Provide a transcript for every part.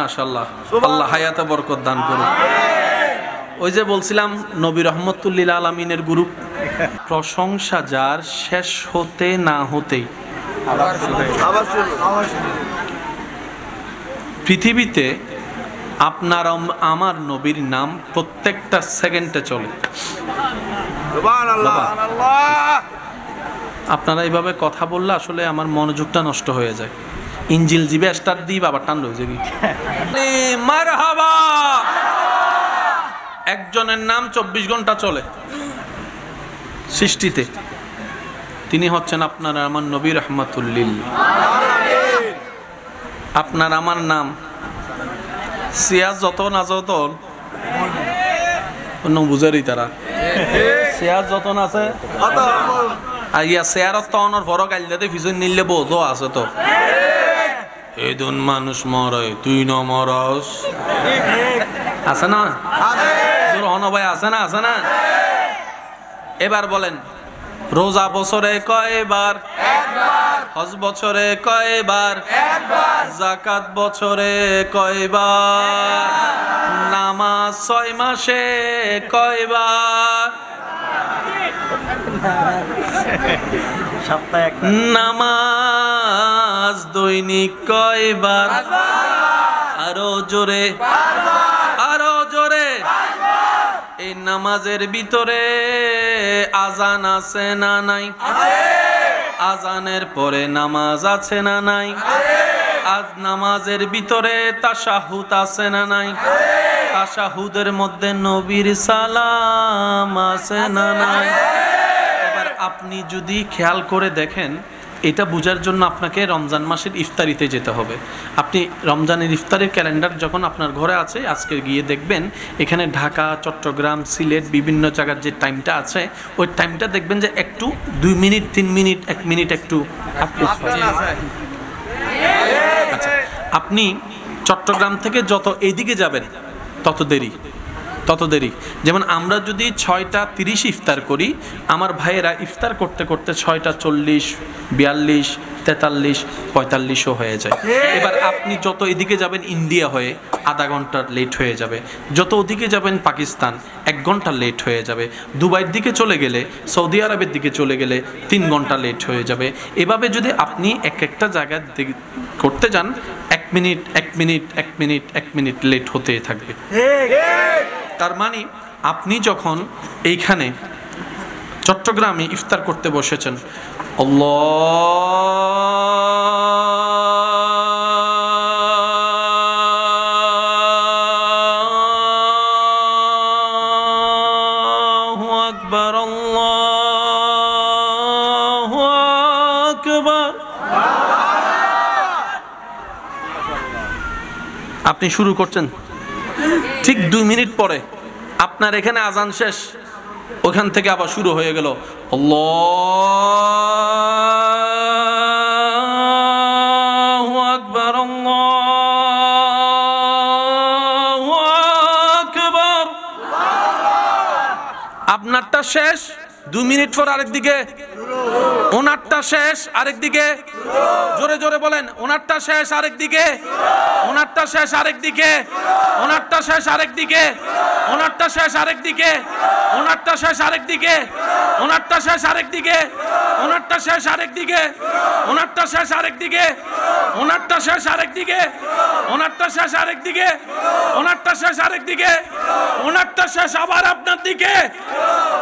মাশাআল্লাহ, আল্লাহ হায়াতে বরকত দান করুন। ওই যে বলছিলাম নবী রহমতুল লিল আলামিনের গ্রুপ, প্রশংসা যার শেষ হতে না হতেই। পৃথিবীতে আপনার আমার নবীর নাম প্রত্যেকটা সেকেন্ডে চলে। আপনারা এইভাবে কথা বললে আসলে আমার মনোযোগটা নষ্ট হয়ে যায়। ইঞ্জিল জিবে স্টার্ট দিই বাবা টান রয়েছে কি মারহাবা। একজনের নাম 24 ঘন্টা চলে সৃষ্টিতে, তিনি হচ্ছেন আপনার আমার নবী রহমাতুল লিল। আপনার আমার নাম সিয়াজ যত না যত বুঝারি তারা সিয়াজ যত আছে আইয়া শেয়ারত তনর ভর গাইলে পিছন নিলে বোঝো আছে তো। এই দুন মানুষ মরে তুই ন মরস, আছে না ভাই, আছে না আছে না। এবার বলেন রোজা বছরে কয়বার? হজ বছরে কয়বার? যাকাত বছরে কয়বার? নামাজ 6 মাসে কয়বার? নামাজ দৈনিক কয়বার? আরো জোরে, আরো জোরে। এই নামাজের ভিতরে আজান আছে না নাই? আজানের পরে নামাজ আছে না নাই? আজ নামাজের ভিতরে তাশাহুদ আছে না নাই? তাশাহুদের মধ্যে নবীর সালাম আছে না নাই? এবার আপনি যদি খেয়াল করে দেখেন, এটা বোঝার জন্য আপনাকে রমজান মাসের ইফতারিতে যেতে হবে। আপনি রমজানের ইফতারের ক্যালেন্ডার যখন আপনার ঘরে আছে, আজকে গিয়ে দেখবেন এখানে ঢাকা, চট্টগ্রাম, সিলেট বিভিন্ন জায়গার যে টাইমটা আছে, ওই টাইমটা দেখবেন যে একটু 2 মিনিট 3 মিনিট 1 মিনিট একটু আচ্ছা, আপনি চট্টগ্রাম থেকে যত এইদিকে যাবেন তত দেরি, তত দেরি। যেমন আমরা যদি 6টা 30 ইফতার করি, আমার ভাইয়েরা ইফতার করতে করতে 6টা 40, 42, 43, 45ও হয়ে যায়। এবার আপনি যত এদিকে যাবেন ইন্ডিয়া হয়ে আধা ঘন্টা লেট হয়ে যাবে, যত ওদিকে যাবেন পাকিস্তান 1 ঘন্টা লেট হয়ে যাবে, দুবাইয়ের দিকে চলে গেলে, সৌদি আরবের দিকে চলে গেলে 3 ঘন্টা লেট হয়ে যাবে। এভাবে যদি আপনি একটা জায়গায় করতে যান, 1 minute 1 minute 1 minute 1 minute late হতেই থাকবে। তার মানে আপনি যখন এইখানে চট্টগ্রামে ইফতার করতে বসেছেন, আল্লাহু আকবার, আল্লাহু আকবার, আপনি শুরু করছেন, ঠিক 2 মিনিট পরে আপনার এখানে আজান শেষ, ওখান থেকে আবার শুরু হয়ে গেল আল্লাহু আকবার, আল্লাহু আকবার। আপনারটা শেষ, 2 মিনিট পর আরেকদিকে ওনারটা শেষ, আরেকদিকে জোরে জোরে বলেন, ওনারটা শেষ আরেকদিকে, ওনারটা শেষ আরেকদিকে, ওনারটা শেষ আরেকদিকে, ওনারটা শেষ আরেকদিকে, ওনারটা শেষ আরেকদিকে, ওনারটা শেষ আরেকদিকে, ওনারটা শেষ আরেকদিকে, ওনারটা শেষ আরেকদিকে, ওনারটা শেষ আরেকদিকে, ওনারটা শেষ আরেকদিকে, ওনারটা শেষ আরেকদিকে, ওনারটা শেষ আবার আপনার দিকে।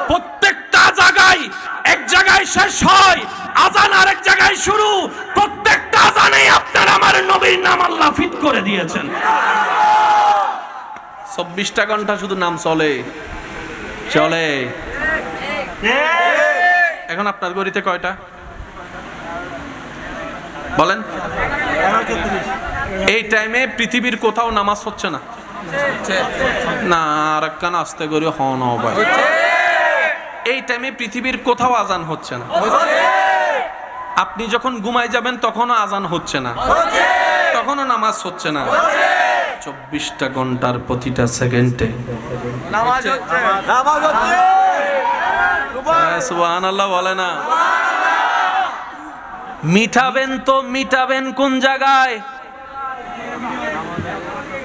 প্রত্যেকটা জায়গায়, এক জায়গায় শেষ হয় আজান, আরেক জায়গায় শুরু। প্রত্যেকটা আজানে আপনার আমার নবীর নাম আল্লাহ ফিট করে দিয়েছেন। 24টা ঘন্টা শুধু নাম চলে চলে। এখন আপনার গড়িতে কয়টা বলেন? এই টাইমে পৃথিবীর কোথাও নামাজ হচ্ছে না, না আর একখান আসতে করি হন ভাই। এই টাইমে পৃথিবীর কোথাও আজান হচ্ছে না। আপনি যখন ঘুমায় যাবেন তখনও আজান হচ্ছে না, তখনও নামাজ হচ্ছে না। 24টা ঘন্টার প্রতিটা সেকেন্ডে নামাজ হচ্ছে, নামাজ হচ্ছে। সুবহানাল্লাহ বলে না? মিটাবেন তো মিটাবেন কোন জায়গায়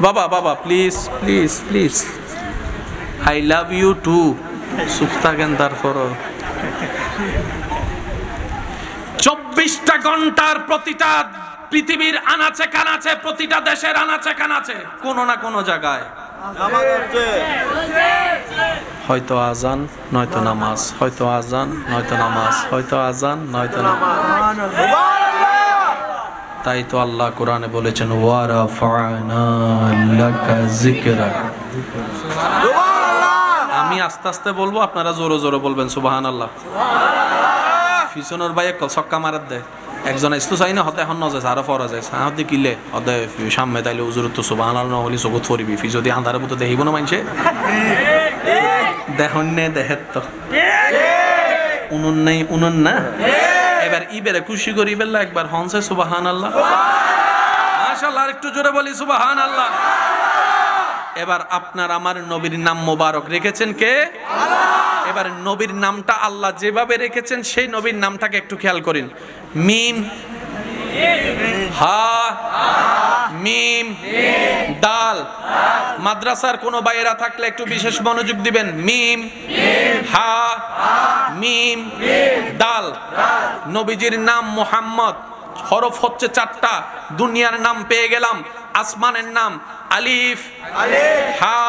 বাবা বাবা please please please, I love you too. চুপ থাকেন তারপরও। 24টা ঘন্টার প্রতিটা পৃথিবীর আনাচে কানাচে, প্রতিটা দেশের আনাচে কানাচে কোনো না কোনো জায়গায় হয়তো আজান নয়তো নামাজ, হয়তো আজান নয়তো নামাজ, হয়তো আজান নয়তো নামাজ। তাই তো আল্লাহ কোরআনে বলেছেন ওয়ারাফা'না লাকা যিকরাক। আমি আস্তে আস্তে বলবো, আপনারা জোরে জোরে বলবেন সুবহানাল্লাহ। পিছনের ভাইয়ে ছক্কা মারার দেয়, একজন আসতো চাই না হতে এখন নজে আরো ফরা যায় সাহায্য কিলে হতে সামনে তাইলে উজুর তো সুবহানাল্লাহ নহলি চকুত ফরিবি, ফি যদি আন্ধারের মতো দেখিব না মানছে দেখুন নে দেখে তো উনুন নেই উনুন না। এবার ইবেরে খুশি করি বেলা একবার হনসে সুবহানাল্লাহ, মাশাআল্লাহ। একটু জোরে বলি সুবহানাল্লাহ। এবার আপনার আমার নবীর নাম মোবারক রেখেছেন কে? আল্লাহ। এবার নবীর নামটা আল্লাহ যেভাবে রেখেছেন সেই নবীর নামটাকে একটু খেয়াল করেন। মিম হা মিম দাল। মাদ্রাসার কোনো বাইরা থাকলে একটু বিশেষ মনোযোগ দিবেন। মিম হা মিম দাল। নবীজির নাম মুহাম্মদ, হরফ হচ্ছে 4টা। দুনিয়ার নাম পেয়ে গেলাম, আসমানের নাম আলিফ হা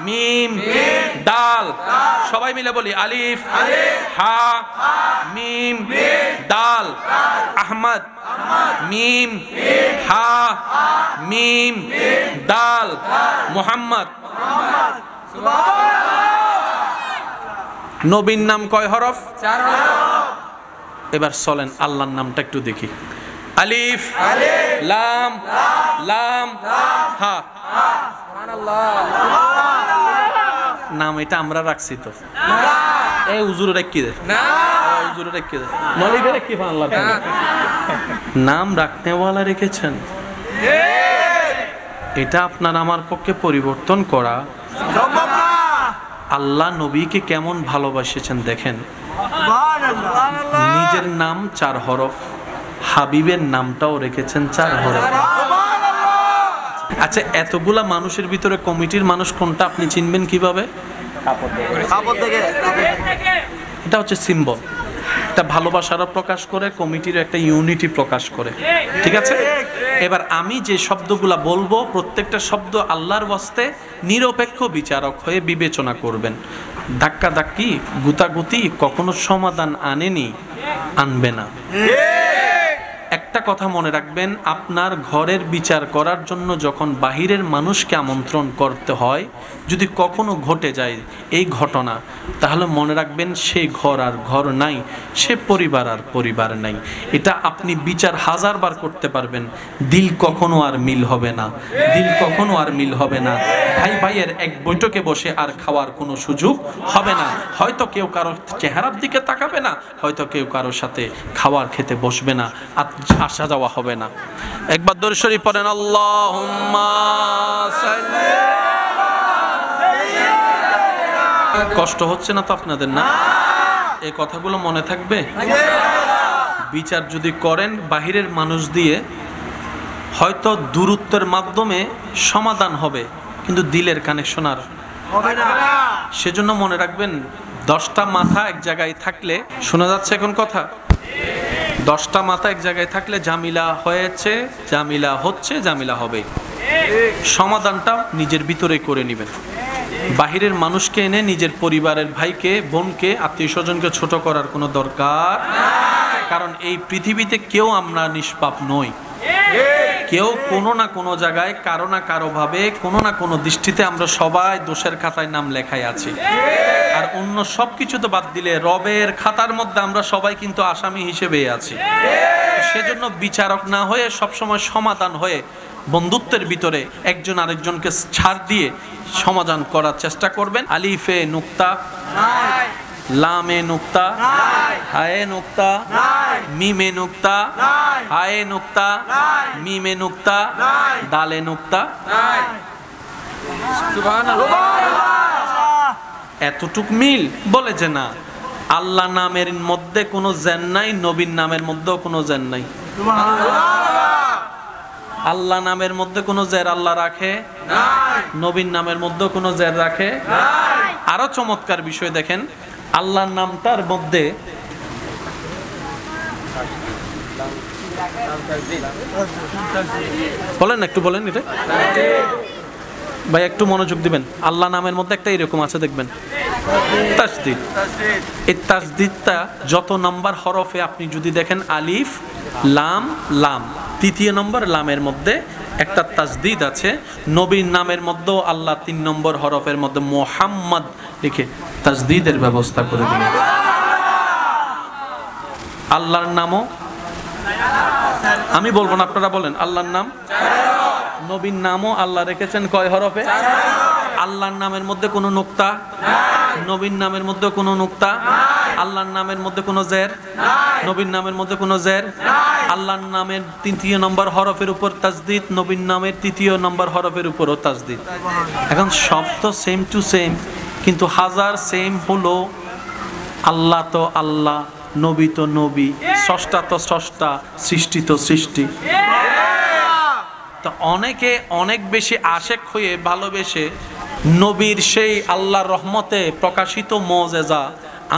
মিম দাল। সবাই মিলে বলি আলিফ হা মিম দাল। আহমদ মিম হা মিম দাল। মুহাম্মদ। নবীর নাম কয় হরফ? 4 হরফ। এবার চলেন আল্লাহর নামটা একটু দেখি। আলিফ লাম লাম হা। নাম এটা আমরা রাখছি তো? এই হুজুর রাখি দে না, হুজুর রাখি দে নলিকে রাখি আল্লাহ নাম রাখনেওয়ালা রেখেছেন। এটা আপনার আমার পক্ষে পরিবর্তন করা সম্ভব না। আল্লাহ নবীকে কেমন ভালোবাসেছেন দেখেন। নিজের নাম 4 হরফ, হাবিবের নামটাও রেখেছেন 4 হরফ। আচ্ছা, এতগুলা মানুষের ভিতরে কমিটির মানুষ কোনটা আপনি চিনবেন কিভাবে? এটা হচ্ছে সিম্বল, এটা ভালোবাসারও প্রকাশ করে, কমিটির একটা ইউনিটি প্রকাশ করে। ঠিক আছে, এবার আমি যে শব্দগুলা বলবো প্রত্যেকটা শব্দ আল্লাহর ওয়াস্তে নিরপেক্ষ বিচারক হয়ে বিবেচনা করবেন। ধাক্কা ধাক্কি গুতাগুতি কখনো সমাধান আনেনি, আনবে না। একটা কথা মনে রাখবেন, আপনার ঘরের বিচার করার জন্য যখন বাহিরের মানুষকে আমন্ত্রণ করতে হয়, যদি কখনো ঘটে যায় এই ঘটনা, তাহলে মনে রাখবেন সেই ঘর আর ঘর নাই, সে পরিবার আর পরিবার নাই। এটা আপনি বিচার 1000 বার করতে পারবেন, দিল কখনো আর মিল হবে না, দিল কখনো আর মিল হবে না। ভাই ভাইয়ের এক বৈঠকে বসে আর খাওয়ার কোনো সুযোগ হবে না। হয়তো কেউ কারো চেহারার দিকে তাকাবে না, হয়তো কেউ কারোর সাথে খাবার খেতে বসবে না, আসা যাওয়া হবে না। একবার দরুদ শরীফ পড়েন, আল্লাহুম্মা সাল্লি। কষ্ট হচ্ছে না তো আপনাদের? না, এই কথাগুলো মনে থাকবে। বিচার যদি করেন বাহিরের মানুষ দিয়ে, হয়তো দূরত্বের মাধ্যমে সমাধান হবে, কিন্তু দিলের কানেকশন আর হবে না। সেজন্য মনে রাখবেন, 10টা মাথা এক জায়গায় থাকলে, শোনা যাচ্ছে এখন কথা, 10টা মাথা এক জায়গায় থাকলে জামিলা হয়েছে, জামিলা হচ্ছে, জামিলা হবে। সমাধানটা নিজের ভিতরে করে নেবেন। বাহিরের মানুষকে এনে নিজের পরিবারের ভাইকে, বোনকে, আত্মীয় স্বজনকে ছোট করার কোনো দরকার, কারণ এই পৃথিবীতে কেউ আমরা নিষ্পাপ নই। কেউ কোনো না কোনো জায়গায়, কারো না কারো ভাবে, কোনো না কোনো দৃষ্টিতে আমরা সবাই দোষের খাতায় নাম লেখাই আছি। আর অন্য সব কিছু তো বাদ দিলে রবের খাতার মধ্যে আমরা সবাই কিন্তু আসামি হিসেবে আছি। সেজন্য বিচারক না হয়ে সবসময় সমাধান হয়ে বন্ধুত্বের ভিতরে একজন আরেকজনকে ছাড় দিয়ে সমাধান করার চেষ্টা করবেন। আলিফে নুক্তা, লামে নুক্তা, হায়ে নুক্তা, মিমে নুক্তা, হায়ে নুক্তা, মিমে নুক্তা, দালে নুক্তা। এতটুক মিল বলে যে না, আল্লাহ নামের মধ্যে কোনো জ্ঞান নাই, নবীর নামের মধ্যেও কোনো জ্ঞান নাই। আল্লাহ নামের মধ্যে কোনো জের আল্লাহ রাখে নাই, নবীর নামের মধ্যে কোনো জের রাখে নাই। আরো চমৎকার বিষয় দেখেন, আল্লাহর নামটার মধ্যে বলেন একটু বলেন এটা ভাই, একটু মনোযোগ দিবেন। আল্লাহ নামের মধ্যে একটা এরকম আছে দেখবেন, তাসদিদ। এই তাসদিদটা যত নাম্বার হরফে আপনি যদি দেখেন, আলিফ লাম লাম, তৃতীয় নম্বর লামের মধ্যে একটা তাসদিদ আছে। নবীর নামের মধ্যেও আল্লাহ 3 নম্বর হরফের মধ্যে মুহাম্মদ লিখে তাসদিদের ব্যবস্থা করে দিলেন। আল্লাহর নামও আমি বলবো না, আপনারা বলেন। আল্লাহর নাম, নবীর নামও আল্লাহ রেখেছেন কয় হরফে? আল্লাহর নামের মধ্যে কোনো নুক্তা, নবীর নামের মধ্যে কোনো নুক্তা, আল্লাহর নামের মধ্যে কোনো জের, নবীর নামের মধ্যে কোনো জের, আল্লাহর নামের 3য় নম্বর হরফের উপর তাসদিদ, নবীর নামের 3য় নম্বর হরফের উপরও তাসদিদ। এখন সব তো সেম টু সেম, কিন্তু হাজার সেম হলো আল্লাহ তো আল্লাহ, নবী তো নবী, স্রষ্টা তো স্রষ্টা, সৃষ্টি তো সৃষ্টি। তো অনেকে অনেক বেশি আশেক হয়ে ভালোবেসে নবীর সেই আল্লাহর রহমতে প্রকাশিত মুজিজা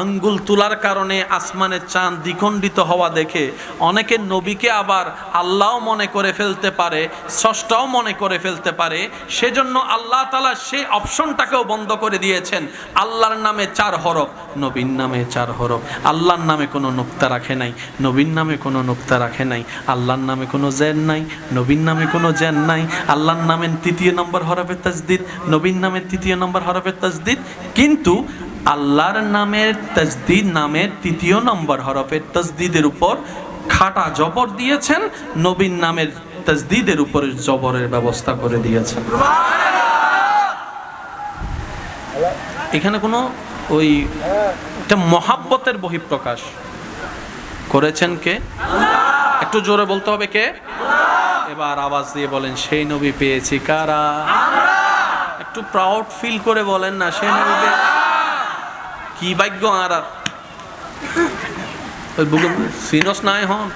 আঙ্গুল তোলার কারণে আসমানের চাঁদ দ্বিখণ্ডিত হওয়া দেখে অনেকে নবীকে আবার আল্লাহও মনে করে ফেলতে পারে, স্রষ্টাও মনে করে ফেলতে পারে। সেজন্য আল্লাহ তাআলা সেই অপশনটাকেও বন্ধ করে দিয়েছেন। আল্লাহর নামে 4 হরফ, নবীর নামে 4 হরফ। আল্লাহর নামে কোনো নুক্তা রাখে নাই, নবীর নামে কোনো নুক্তা রাখে নাই। আল্লাহর নামে কোনো জের নাই, নবীর নামে কোনো জের নাই। আল্লাহর নামের 3য় নম্বর হরফের তাসদিদ, নবীর নামের 3য় নম্বর হরফের তাসদিদ। কিন্তু আল্লাহর নামের তাসদিদ, নামের 3য় নম্বর হরফের তাসদিদের উপর খাটা জবর দিয়েছেন, নবীর নামের তাসদিদের উপর জবরের ব্যবস্থা করে দিয়েছেন। এখানে কোনো ওই একটা মহাব্বতের বহিঃপ্রকাশ করেছেন কে? একটু জোরে বলতে হবে কে? এবার আওয়াজ দিয়ে বলেন, সেই নবী পেয়েছি কারা? একটু প্রাউড ফিল করে বলেন না, সেই নবী কি ভাগ্য আর সিনস নাই হন।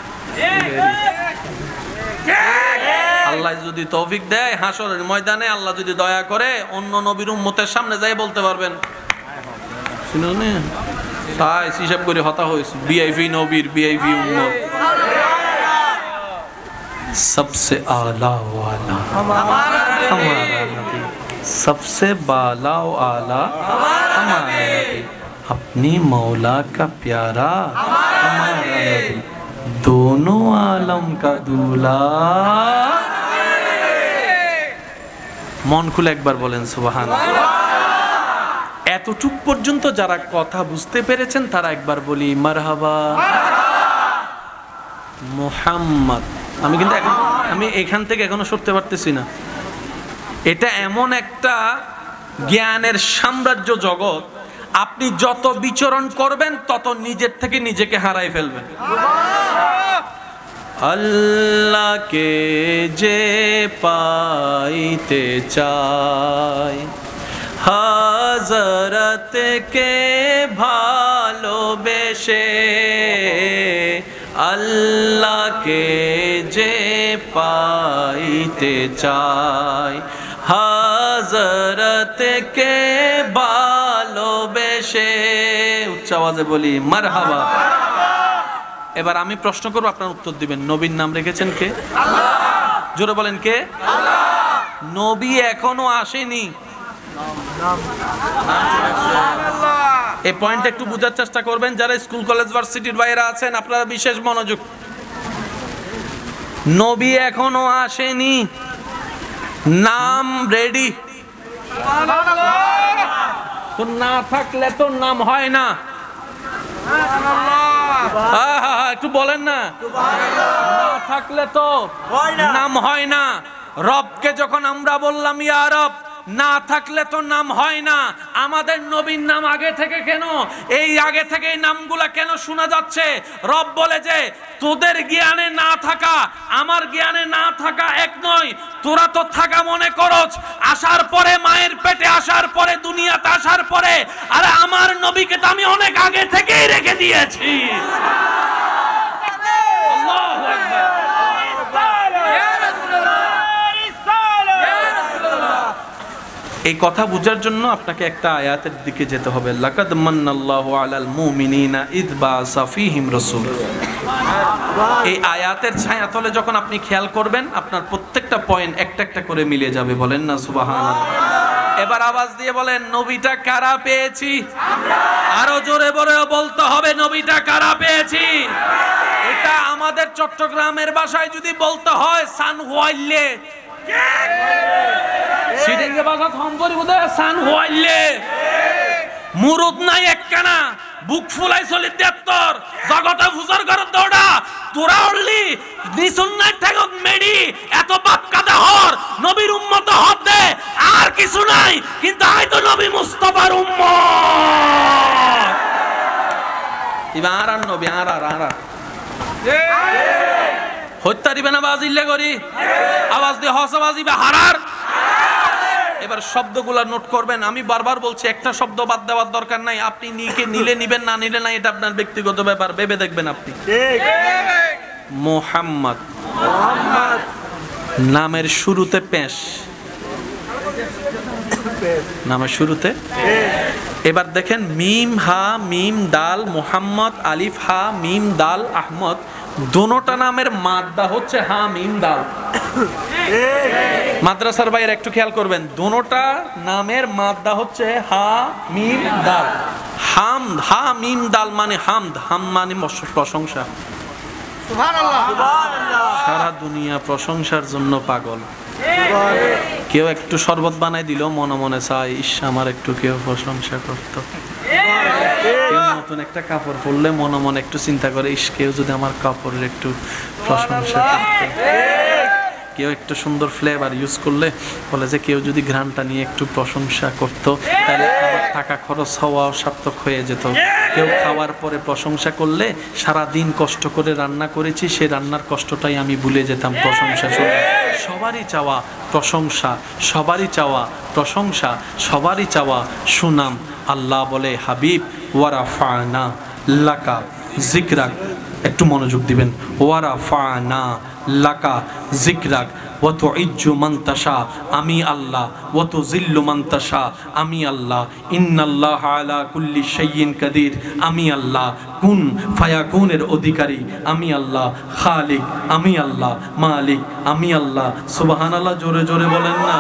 আল্লাহ যদি তৌফিক দেয়, হাসরের ময়দানে আল্লাহ যদি দয়া করে, অন্য নবীর উম্মতের সামনে যাই বলতে পারবেন, তাই হিসাব করে হতা হয়েছে ভিআইপি নবীর ভিআইপি উম্মত। सबसे आला वाला हमारा नबी, सबसे बाला आला हमारा नबी, अपनी मौला का प्यारा हमारा नबी, दोनों आलम का दूल्हा। মন খুলে একবার বলেন সুবহানাল্লাহ। এতটুক পর্যন্ত যারা কথা বুঝতে পেরেছেন তারা একবার বলি মারহাবা। মুহাম্মদ, আমি কিন্তু আমি এখান থেকে এখনো সরতে পারতেছি না। এটা এমন একটা জ্ঞানের সাম্রাজ্য জগৎ, আপনি যত বিচরণ করবেন তত নিজের থেকে নিজেকে হারাই ফেলবেন। আল্লাহকে যে পাইতে চায়, হযরতকে ভালোবেসে, আল্লাহকে যে পাইতে চায়, হযরতকে ভালোবেসে। উচ্চ আওয়াজে বলি মারহাবা। এবার আমি প্রশ্ন করব, আপনার উত্তর দিবেন। নবীর নাম রেখেছেন কে? আল্লাহ। জোরে বলেন কে? আল্লাহ। নবী এখনো আসেনি। এই পয়েন্ট একটু বোঝার চেষ্টা করবেন। যারা স্কুল কলেজ ভার্সিটির বাইরে আছেন আপনারা বিশেষ মনোযোগ। নবী এখনো আসেনি, নাম রেডি। তো না থাকলে তো নাম হয় না। একটু বলেন না, না থাকলে তো নাম হয় না। রবকে যখন আমরা বললাম ইয়া রব, না থাকলে তো নাম হয় না। আমাদের নবীর নাম আগে থেকে কেন, এই আগে থেকে এই নামগুলা কেন শোনা যাচ্ছে? রব বলে যে তোদের জ্ঞানে না থাকা আমার জ্ঞানে না থাকা এক নয়। তোরা তো থাকা মনে করছ আসার পরে, মায়ের পেটে আসার পরে, দুনিয়াতে আসার পরে। আরে আমার নবীকে তো আমি অনেক আগে থেকেই রেখে দিয়েছি। আল্লাহু আকবার। এই কথা বোঝার জন্য আপনাকে একটা আয়াতের দিকে যেতে হবে। লাকাদ মান্নাল্লাহু আলাল মুমিনিনা ইদ বাআসা ফীহিম রাসূল। এই আয়াতের ছায়াতলে যখন আপনি খেয়াল করবেন, আপনার প্রত্যেকটা পয়েন্ট একটা একটা করে মিলে যাবে। বলেন না সুবহানাল্লাহ। এবার আওয়াজ দিয়ে বলেন, নবীটা কারা পেয়েছি? আরো জোরে বলতে হবে, নবীটা কারা পেয়েছি? এটা আমাদের চট্টগ্রামের ভাষায় যদি বলতে হয়, সান হোয়াইলে। সিডিঙ্গে ভাষা থমকরি বোধ হয় সান হোয়াইলে। মুরুদ নাই একখানা, বুক ফুলাই চলি 73 জগতে ফুসর ঘর দৌড়া তোরা উড়লি নিসুন নাই ঠেগত মেডি এত বাপ কাদা হর নবীর উম্মত হতে আর কিছু নাই, কিন্তু আই তো নবী মুস্তাফার উম্মত। ইবার আর নবী আর হত্যা দিবে না বাজিল্লে করি আওয়াজ দিয়ে হস আওয়াজ দিবে হারার। এবার শব্দগুলো নোট করবেন। আমি বারবার বলছি, একটা শব্দ বাদ দেওয়ার দরকার নাই। আপনি নিলে নিবেন, না নিলে না, এটা আপনার ব্যক্তিগত ব্যাপার। ভেবে দেখবেন আপনি। মোহাম্মদ নামের শুরুতে পেশ, নামের শুরুতে। এবার দেখেন, মিম হা মিম দাল মোহাম্মদ, আলিফ হা মিম দাল আহমদ, দোনোটা নামের মাদ্দা হচ্ছে হা মিম দাল। মাদ্রাসার বাইরে একটু খেয়াল করবেন, দোনোটা নামের মাদ্দা হচ্ছে হা মিম দাল। হামদ, হা মিম দাল মানে হামদ, হাম মানে প্রশংসা। সারা দুনিয়া প্রশংসার জন্য পাগল। কেউ একটু শরবত বানাই দিল, মনে মনে চায়, ইস আমার একটু কেউ প্রশংসা করতো। নতুন একটা কাপড় পরলে মনে মনে একটু চিন্তা করে, ইস কেউ যদি আমার কাপড়ের একটু প্রশংসা করতো। কেউ একটু সুন্দর ফ্লেভার ইউজ করলে বলে যে কেউ যদি ঘ্রাণটা নিয়ে একটু প্রশংসা করতো, তাহলে আমার টাকা খরচ হওয়া সার্থক হয়ে যেত। কেউ খাওয়ার পরে প্রশংসা করলে, সারা দিন কষ্ট করে রান্না করেছি, সে রান্নার কষ্টটাই আমি ভুলে যেতাম প্রশংসা শুনে। সবারই চাওয়া প্রশংসা, সবারই চাওয়া প্রশংসা, সবারই চাওয়া সুনাম। আল্লাহ বলে, হাবিব ওয়ারাফানা লাকা যিকরাক, একটু মনোযোগ দিবেন, ওয়ারাফানা লাকা যিকরাক ওয়া তুইজ্জু মান তাশা, আমি আল্লাহ, ওয়া তুযিল্লু মান তাশা, আমি আল্লাহ, ইন্নাল্লাহা আলা কুল্লি শাইইন কাদির, আমি আল্লাহ, কুন ফায়াকুনের অধিকারী, আমি আল্লাহ, খালিক আমি আল্লাহ, মালিক আমি আল্লাহ। সুবহানাল্লাহ, জোরে জোরে বলেন না।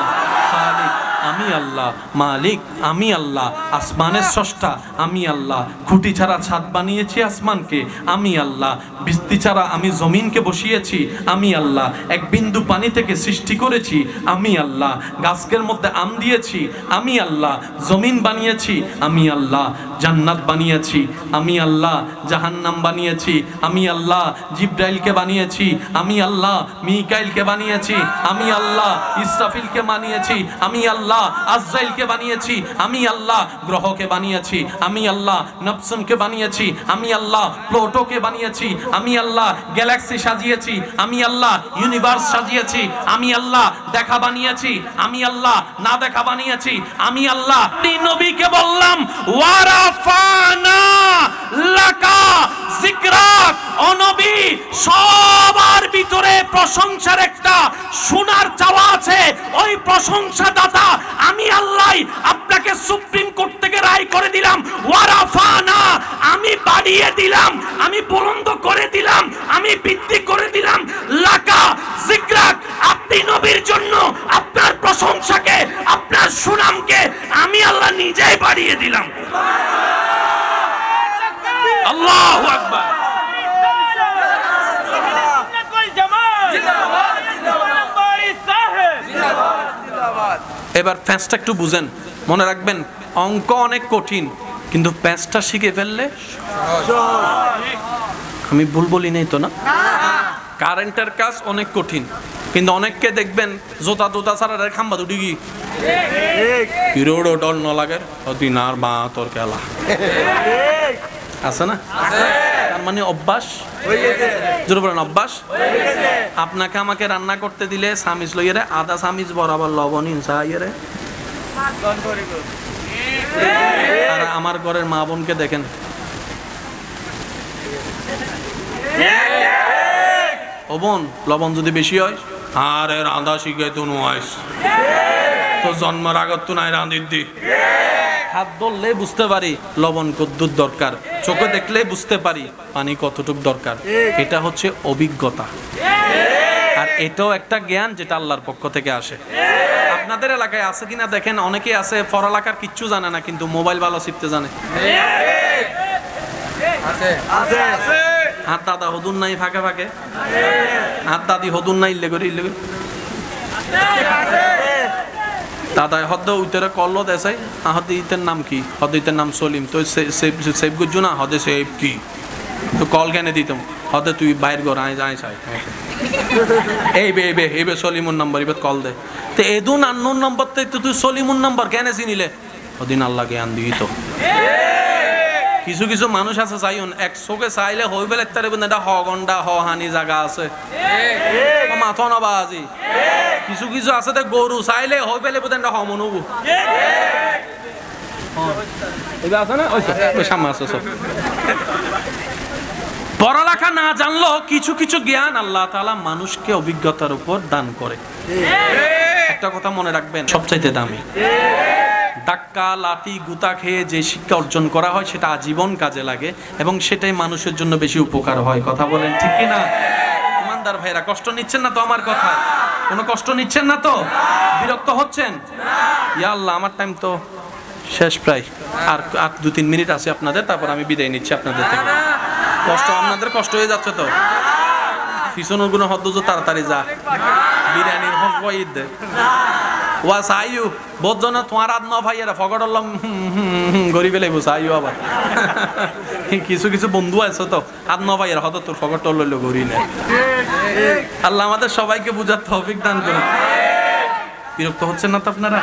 খালিক আমি আল্লাহ, মালিক আমি আল্লাহ, আসমানের স্রষ্টা আমি আল্লাহ, খুঁটি ছাড়া ছাদ বানিয়েছি আসমানকে আমি আল্লাহ, বৃষ্টি ছাড়া আমি জমিনকে বসিয়েছি আমি আল্লাহ, এক বিন্দু পানি থেকে সৃষ্টি করেছি আমি আল্লাহ, গাছের মধ্যে আম দিয়েছি আমি আল্লাহ, জমিন বানিয়েছি আমি আল্লাহ, জান্নাত বানিয়েছি আমি আল্লাহ, জাহান্নাম বানিয়েছি আমি আল্লাহ, জিব্রাইলকে বানিয়েছি আমি আল্লাহ, মিকাইলকে বানিয়েছি আমি আল্লাহ, ইসরাফিলকে বানিয়েছি আমি আল্লাহ, আজরাইলকে বানিয়েছি আমি আল্লাহ, গ্রহকে বানিয়েছি আমি আল্লাহ, নপসনকে বানিয়েছি আমি আল্লাহ, প্লুটোকে বানিয়েছি আমি আল্লাহ, গ্যালাক্সি সাজিয়েছি আমি আল্লাহ, ইউনিভার্স সাজিয়েছি আমি আল্লাহ, দেখা বানিয়েছি আমি আল্লাহ, না দেখা বানিয়েছি আমি আল্লাহ। তিন নবীকে বললাম ওয়ারাফানা লাকা যিকরাক, ও নবী সবার ভিতরে প্রশংসার একটা শোনার চাওয়া আছে। ওই প্রশংসা দাতা আমি আল্লাহ, আপনাকে সুপ্রিম কোর্ট থেকে রায় করে দিলাম, ওয়ারাফানা আমি বাড়িয়ে দিলাম, আমি বুলন্দ করে দিলাম, আমি বৃদ্ধি করে দিলাম, লাকা যিকরাক, আপনি নবীর জন্য আপনার প্রশংসাকে, আপনার সুনামকে আমি আল্লাহ নিজেই বাড়িয়ে দিলাম। আল্লাহু আকবার। এবার প্যাঁচটা একটু বুঝেন, মনে রাখবেন, অঙ্ক অনেক কঠিন, কিন্তু প্যাঁচটা শিখে ফেললে আমি ভুল বলি নাই তো না? কারেন্টের কাজ অনেক কঠিন, কিন্তু অনেককে দেখবেন জোতা তোতা ছাড়া খাম্বা দুটি কি ডল ন লাগে দিন আর বা তোর খেলা আছে না? তার মানে অভ্যাস জোরে বলেন, অভ্যাস। আপনাকে আমাকে রান্না করতে দিলে সামিজ লইয়ে আধা সামিজ বরাবর লবণ হিংসা ইয়ে, আর আমার ঘরের মা বোনকে দেখেন, ও বোন লবণ যদি বেশি হয় আর রাঁধা শিখে তো তো জন্মের আগত তো নাই রাঁধির দি হাত ধরলে বুঝতে পারি লবণ কদ্দুর দরকার, চোখে দেখলে বুঝতে পারি পানি কতটুক দরকার। এটা হচ্ছে অভিজ্ঞতা, আর এটাও একটা জ্ঞান যেটা আল্লাহর পক্ষ থেকে আসে। আপনাদের এলাকায় আছে কিনা দেখেন, অনেকে আছে পড়ালেখার কিচ্ছু জানে না কিন্তু মোবাইল ভালো শিখতে জানে। হাত দাদা হদুন নাই ফাঁকে ফাঁকে, হাত দাদি হদুন নাই ইল্লে করে দাদা হদ উইতরে কল্লো দেশাই হদে ইতের নাম কি, হদে ইতের নাম সলিম, তো সেভ গুজু না হদে সেভ কি, তো কল কেন দিতাম হদে তুই বাইর ঘর আয় যাই চাই এই বে সলিমুর নম্বর এবার কল দে, তো এদুন আন্নুর নম্বর তো তুই সলিমুর নম্বর কেন চিনিলে, ওদিন আল্লাহ জ্ঞান দিই। তো কিছু কিছু মানুষ আছে চাইন এক চোখে চাইলে হই বেলে তার এটা হ গন্ডা হ হানি জায়গা আছে মাথা নবা আজি, কিছু কিছু আছে তো গরু চাইলে হই পেলে বোধ হ মনুবু পড়ালেখা না জানলো কিছু কিছু জ্ঞান আল্লাহ তাআলা মানুষকে অভিজ্ঞতার উপর দান করে। একটা কথা মনে রাখবেন, সবচাইতে দামি ধাক্কা লাঠি গুতা খেয়ে যে শিক্ষা অর্জন করা হয় সেটা আজীবন কাজে লাগে এবং সেটাই মানুষের জন্য বেশি উপকার হয়। কথা বলেন ঠিক কি না? ইমানদার ভাইরা কষ্ট নিচ্ছেন না তো আমার কথায়? কোনো কষ্ট নিচ্ছেন না তো? বিরক্ত হচ্ছেন? ইয়া আল্লাহ আমার টাইম তো শেষ প্রায়, আর 2-3 মিনিট আছে আপনাদের, তারপর আমি বিদায় নিচ্ছি আপনাদের থেকে। কষ্ট আপনাদের কষ্ট হয়ে যাচ্ছে তো? পিছনের গুলো হদ্দ তাড়াতাড়ি যা বিরিয়ানির হক ঈদ ওয়া সাইয়ু বোঝনা তোমার আদ ন ভাইয়েরা ফগড়লাম গরিবে লাইব সাইয়ু আবার কিছু কিছু বন্ধু আছে তো আদ ন ভাইয়েরা হয়তো তোর ফগড় লইলো গরি না। আল্লাহ আমাদের সবাইকে বুঝার তৌফিক দান করুন। বিরক্ত হচ্ছেন না তো আপনারা?